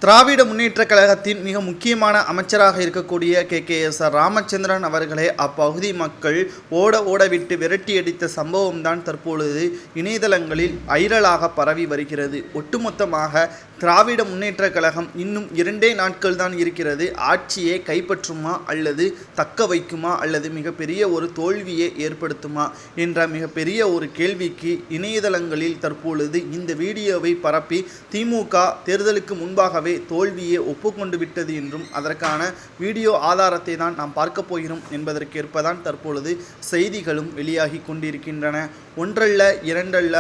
திராவிட முன்னேற்றக் கழகத்தின் மிக முக்கியமான அமைச்சராக இருக்கக்கூடிய கே.எஸ்.ஆர். ராமச்சந்திரன் அவர்களை அப்பகுதி மக்கள் ஓடவிட்டு விரட்டியடித்த சம்பவம்தான் தற்பொழுது இணையதளங்களில் வைரலாக பரவி வருகிறது. ஒட்டுமொத்தமாக திராவிட முன்னேற்றக் கழகம் இன்னும் 2 நாட்கள் தான் இருக்கிறது. ஆட்சியை கைப்பற்றுமா அல்லது தக்க வைக்குமா அல்லது மிகப்பெரிய ஒரு தோல்வியை ஏற்படுத்துமா என்ற மிகப்பெரிய ஒரு கேள்விக்கு இணையதளங்களில் தற்பொழுது இந்த வீடியோவை பரப்பி திமுக தேர்தலுக்கு முன்பாகவே தோல்வியை ஒப்புக்கொண்டு விட்டது என்றும் அதற்கான வீடியோ ஆதாரத்தை தான் நாம் பார்க்க போகிறோம் என்பதற்கேற்பதான் தற்பொழுது செய்திகளும் வெளியாகி கொண்டிருக்கின்றன. ஒன்றல்ல இரண்டல்ல,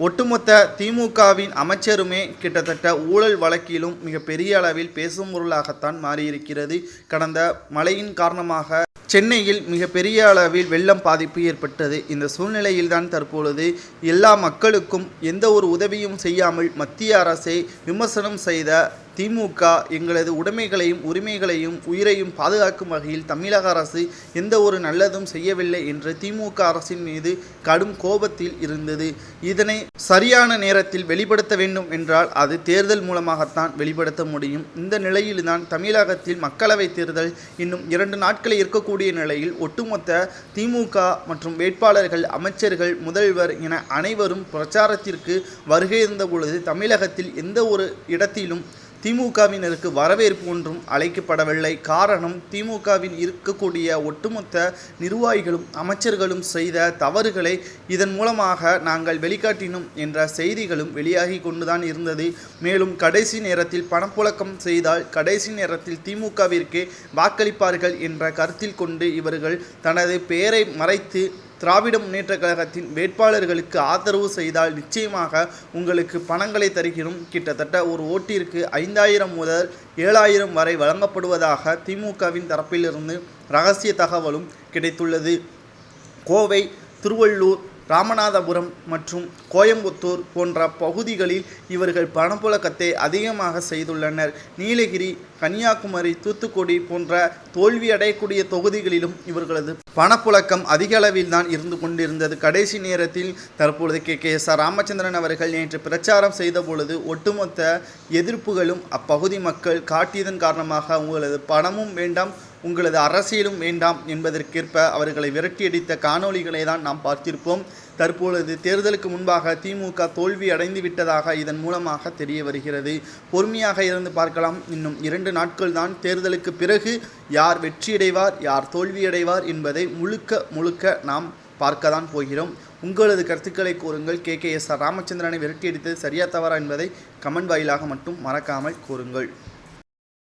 ஒட்டுமொத்த திமுகவின் அமைச்சருமே கிட்டத்தட்ட ஊழல் வழக்கிலும் மிகப்பெரிய அளவில் பேசும் பொருளாகத்தான் மாறியிருக்கிறது. கடந்த மழையின் காரணமாக சென்னையில் மிகப்பெரிய அளவில் வெள்ளம் பாதிப்பு ஏற்பட்டது. இந்த சூழ்நிலையில்தான் தற்பொழுது எல்லா மக்களுக்கும் எந்த ஒரு உதவியும் செய்யாமல் மத்திய அரசை விமர்சனம் செய்த திமுக எங்களது உடைமைகளையும் உரிமைகளையும் உயிரையும் பாதுகாக்கும் வகையில் தமிழக அரசு எந்த ஒரு நல்லதும் செய்யவில்லை என்று திமுக அரசின் மீது கடும் கோபத்தில் இருந்தது. இதனை சரியான நேரத்தில் வெளிப்படுத்த வேண்டும் என்றால் அது தேர்தல் மூலமாகத்தான் வெளிப்படுத்த முடியும். இந்த நிலையில்தான் தமிழகத்தில் மக்களவைத் தேர்தல் இன்னும் 2 நாட்களில் இருக்கக்கூடிய நிலையில் ஒட்டுமொத்த திமுக மற்றும் வேட்பாளர்கள், அமைச்சர்கள், முதல்வர் என அனைவரும் பிரச்சாரத்திற்கு வருகை இருந்த பொழுது தமிழகத்தில் எந்த ஒரு இடத்திலும் திமுகவினருக்கு வரவேற்பு ஒன்றும் அளிக்கப்படவில்லை. காரணம், திமுகவில் இருக்கக்கூடிய ஒட்டுமொத்த நிர்வாகிகளும் அமைச்சர்களும் செய்த தவறுகளை இதன் மூலமாக நாங்கள் வெளிக்காட்டினோம் என்ற செய்திகளும் வெளியாகி கொண்டுதான் இருந்தது. மேலும் கடைசி நேரத்தில் பணப்புழக்கம் செய்தால் கடைசி நேரத்தில் திமுகவிற்கே வாக்களிப்பார்கள் என்ற கருத்தில் கொண்டு இவர்கள் தனது பெயரை மறைத்து திராவிட முன்னேற்றக் கழகத்தின் வேட்பாளர்களுக்கு ஆதரவு செய்தால் நிச்சயமாக உங்களுக்கு பணங்களை தருகிறோம், கிட்டத்தட்ட ஒரு ஓட்டிற்கு 5000 முதல் 7000 வரை வழங்கப்படுவதாக திமுகவின் தரப்பிலிருந்து இரகசிய தகவலும் கிடைத்துள்ளது. கோவை, திருவள்ளூர், ராமநாதபுரம் மற்றும் கோயம்புத்தூர் போன்ற பகுதிகளில் இவர்கள் பணப்புழக்கத்தை அதிகமாக செய்துள்ளனர். நீலகிரி, கன்னியாகுமரி, தூத்துக்குடி போன்ற தோல்வி அடையக்கூடிய தொகுதிகளிலும் இவர்களது பணப்புழக்கம் அதிக அளவில் தான் இருந்து கொண்டிருந்தது. கடைசி நேரத்தில் தற்பொழுது கே.எஸ்.ஆர். ராமச்சந்திரன் அவர்கள் நேற்று பிரச்சாரம் செய்த பொழுது ஒட்டுமொத்த எதிர்ப்புகளும் அப்பகுதி மக்கள் காட்டியதன் காரணமாக உங்களது பணமும் வேண்டாம், உங்களது அரசியலும் வேண்டாம் என்பதற்கேற்ப அவர்களை விரட்டியடித்த காணொளிகளை தான் நாம் பார்த்திருப்போம். தற்பொழுது தேர்தலுக்கு முன்பாக திமுக தோல்வி அடைந்து விட்டதாக இதன் மூலமாக தெரிய வருகிறது. பொறுமையாக இருந்து பார்க்கலாம். இன்னும் 2 நாட்கள் தான். தேர்தலுக்கு பிறகு யார் வெற்றியடைவார், யார் தோல்வியடைவார் என்பதை முழுக்க நாம் பார்க்கத்தான் போகிறோம். உங்களது கருத்துக்களை கூறுங்கள். கே.எஸ்.ஆர். ராமச்சந்திரனை விரட்டியடித்தது சரியா தவறா என்பதை கமெண்ட் வாயிலாக மட்டும் மறக்காமல் கூறுங்கள்.